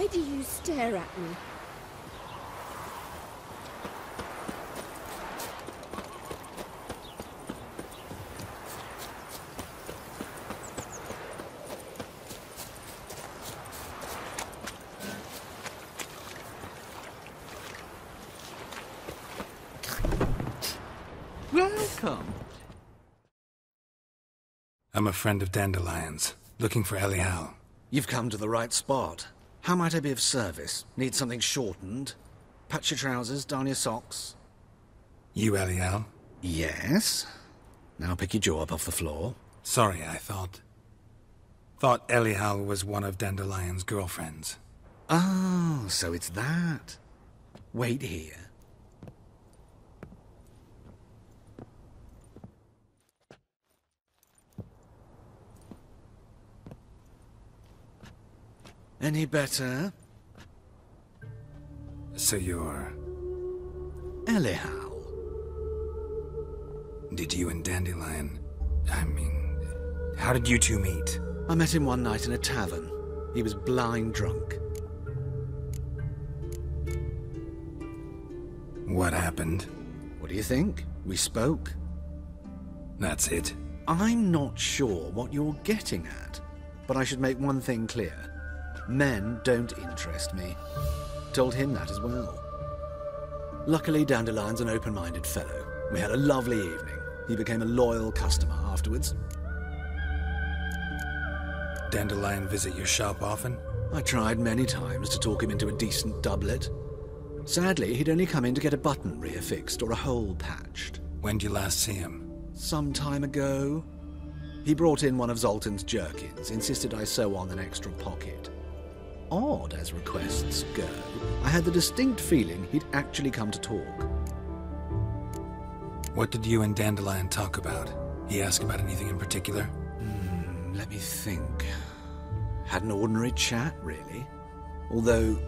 Why do you stare at me? Welcome. I'm a friend of Dandelion's, looking for Elial. You've come to the right spot. How might I be of service? Need something shortened? Patch your trousers, darn your socks. You Elial? Yes. Now pick your jaw up off the floor. Sorry, I thought Elial was one of Dandelion's girlfriends. Oh, so it's that. Wait here. Any better? So you're... Elial. Did you and Dandelion... how did you two meet? I met him one night in a tavern. He was blind drunk. What happened? What do you think? We spoke. That's it? I'm not sure what you're getting at, but I should make one thing clear. Men don't interest me. Told him that as well. Luckily, Dandelion's an open-minded fellow. We had a lovely evening. He became a loyal customer afterwards. Dandelion visit your shop often? I tried many times to talk him into a decent doublet. Sadly, he'd only come in to get a button reaffixed or a hole patched. When did you last see him? Some time ago. He brought in one of Zoltan's jerkins, insisted I sew on an extra pocket. Odd as requests go, I had the distinct feeling he'd actually come to talk. What did you and Dandelion talk about? He asked about anything in particular? Let me think. Had an ordinary chat, really. Although,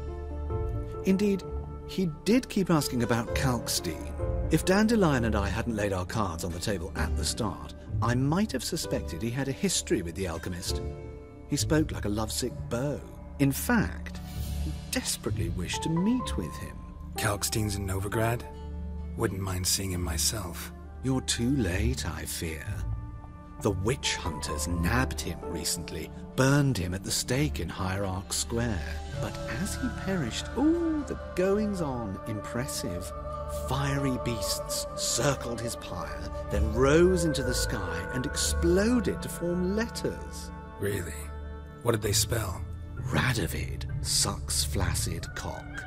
indeed, he did keep asking about Kalkstein. If Dandelion and I hadn't laid our cards on the table at the start, I might have suspected he had a history with the alchemist. He spoke like a lovesick beau. In fact, he desperately wished to meet with him. Kalkstein's in Novigrad? Wouldn't mind seeing him myself. You're too late, I fear. The witch hunters nabbed him recently, burned him at the stake in Hierarch Square. But as he perished, the goings-on, impressive. Fiery beasts circled his pyre, then rose into the sky and exploded to form letters. Really? What did they spell? Radovid sucks flaccid cock.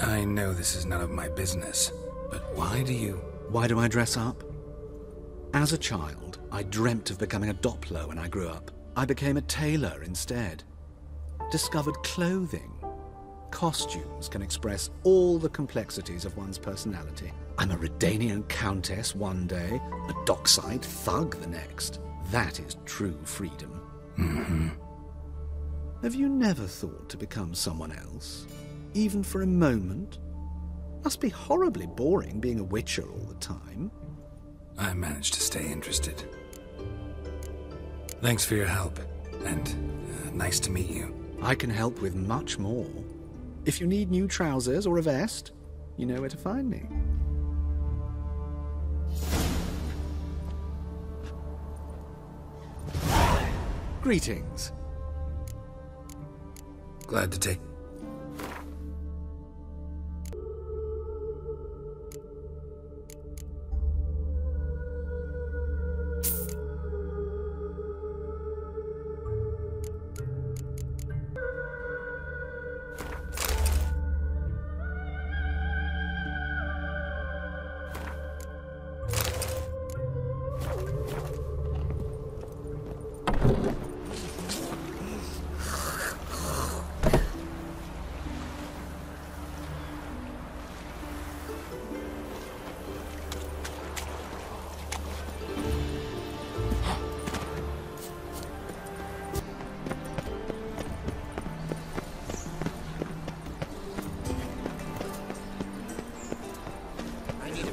I know this is none of my business, but why do I dress up? As a child, I dreamt of becoming a Doppler when I grew up. I became a tailor instead. Discovered clothing. Costumes can express all the complexities of one's personality. I'm a Redanian countess one day, a dockside thug the next. That is true freedom. Have you never thought to become someone else? Even for a moment? Must be horribly boring being a witcher all the time. I managed to stay interested. Thanks for your help, and nice to meet you. I can help with much more. If you need new trousers or a vest, you know where to find me. Greetings. Glad to take...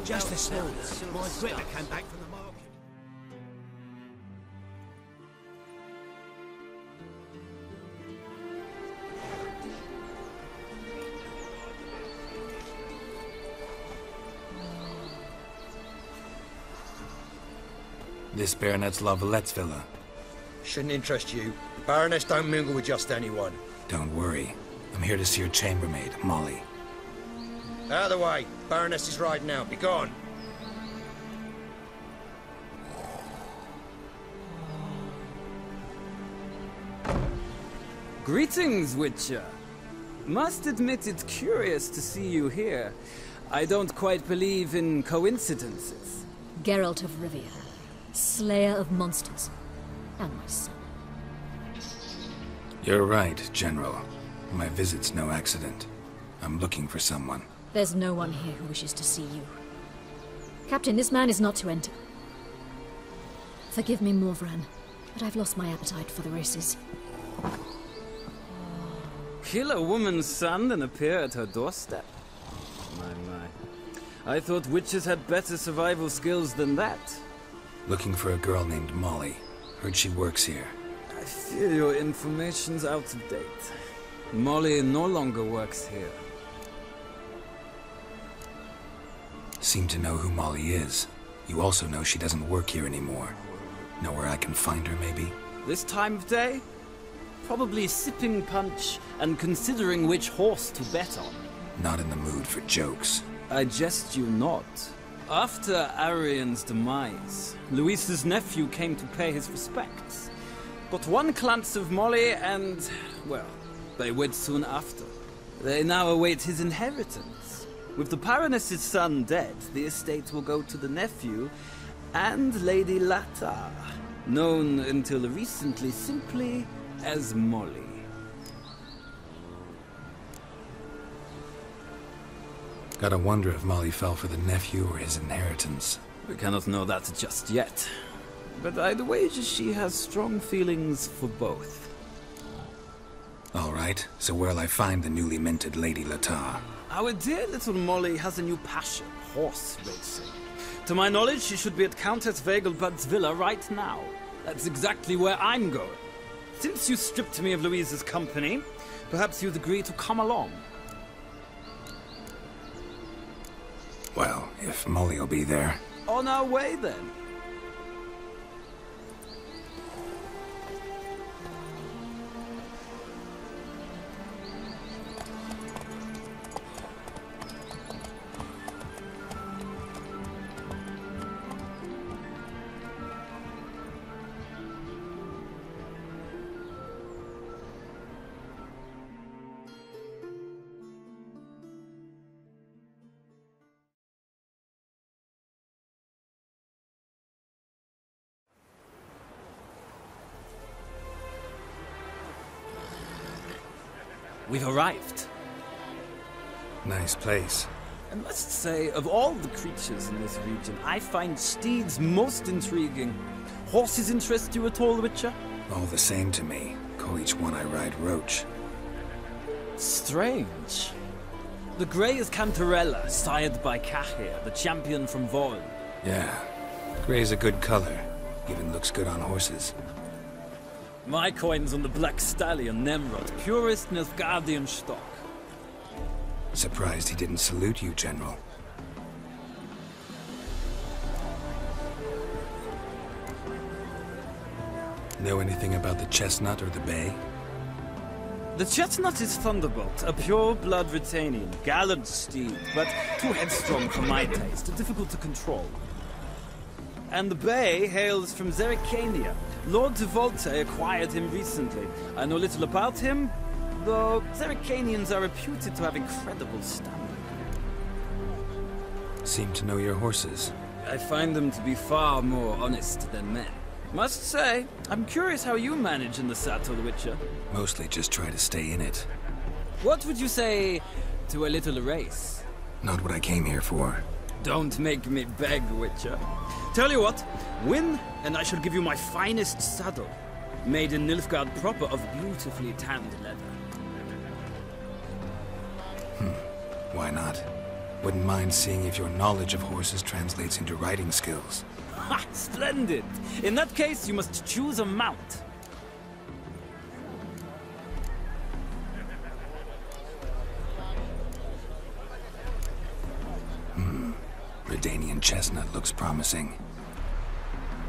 Just this morning, my gripper came back from the market. This Baronet's Lavalettes villa. Shouldn't interest you. The Baroness don't mingle with just anyone. Don't worry. I'm here to see your chambermaid, Molly. Out of the way. Baroness is riding out. Be gone. Greetings, Witcher. Must admit it's curious to see you here. I don't quite believe in coincidences. Geralt of Rivia, slayer of monsters, and my son. You're right, General. My visit's no accident. I'm looking for someone. There's no one here who wishes to see you. Captain, this man is not to enter. Forgive me, Morvran, but I've lost my appetite for the races. Kill a woman's son and appear at her doorstep? My. I thought witches had better survival skills than that. Looking for a girl named Molly. Heard she works here. I fear your information's out of date. Molly no longer works here. Seem to know who Molly is. You also know she doesn't work here anymore. Know where I can find her, maybe? This time of day? Probably sipping punch and considering which horse to bet on. Not in the mood for jokes. I jest you not. After Arian's demise, Luis's nephew came to pay his respects. Got one glance of Molly and, well, they wed soon after. They now await his inheritance. With the Baroness's son dead, the estate will go to the nephew and Lady Latta, known until recently simply as Molly. Gotta wonder if Molly fell for the nephew or his inheritance. We cannot know that just yet. But I'd wager she has strong feelings for both. All right, so where'll I find the newly minted Lady Latta? Our dear little Molly has a new passion, horse racing. To my knowledge, she should be at Countess Vegelbud's villa right now. That's exactly where I'm going. Since you stripped me of Louise's company, perhaps you'd agree to come along. Well, if Molly'll be there. On our way, then. We've arrived. Nice place. I must say, of all the creatures in this region, I find steeds most intriguing. Horses interest you at all, Witcher? All the same to me. Call each one I ride Roach. Strange. The grey is Cantarella, sired by Cahir, the champion from Vol. Yeah. Gray's a good color. Even looks good on horses. My coin's on the Black Stallion, Nemrod, purest Nilfgaardian stock. Surprised he didn't salute you, General. Know anything about the Chestnut or the Bay? The Chestnut is Thunderbolt, a pure-blood Retanian, gallant steed, but too headstrong for my taste, difficult to control. And the Bay hails from Zerrikania. Lord de Volte acquired him recently. I know little about him, though Zerrikanians are reputed to have incredible stamina. Seem to know your horses. I find them to be far more honest than men. Must say, I'm curious how you manage in the saddle, Witcher. Mostly just try to stay in it. What would you say to a little race? Not what I came here for. Don't make me beg, Witcher. Tell you what, win, and I shall give you my finest saddle. Made in Nilfgaard proper of beautifully tanned leather. Why not? Wouldn't mind seeing if your knowledge of horses translates into riding skills. Ha! Splendid! In that case, you must choose a mount. Redanian Chestnut looks promising.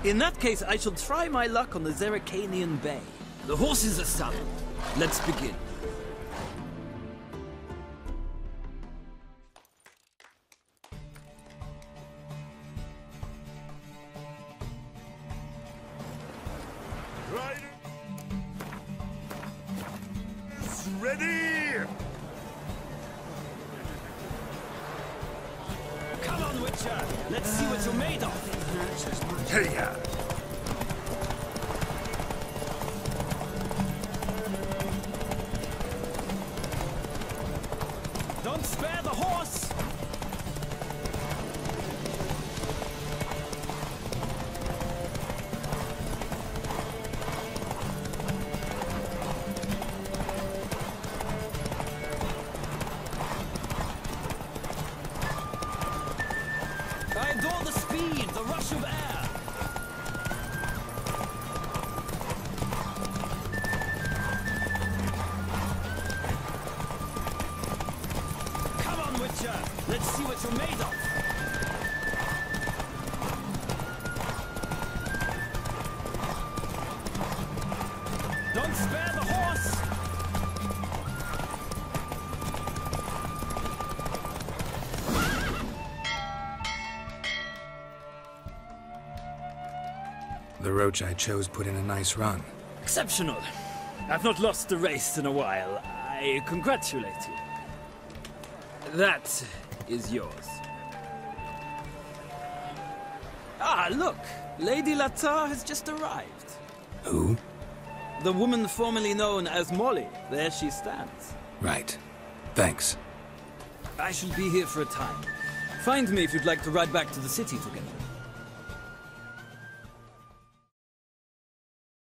In that case, I shall try my luck on the Zeracanian Bay. The horses are saddled. Let's begin. Ready! Come on, Witcher! Let's see what you're made of! Hey, ya! Don't spare the horse! I adore the speed, the rush of air! Come on, Witcher! Let's see what you're made of! Don't spare the horse! The roach I chose put in a nice run. Exceptional. I've not lost a race in a while. I congratulate you. That is yours. Ah, look! Lady Latar has just arrived. Who? The woman formerly known as Molly. There she stands. Right. Thanks. I shall be here for a time. Find me if you'd like to ride back to the city together.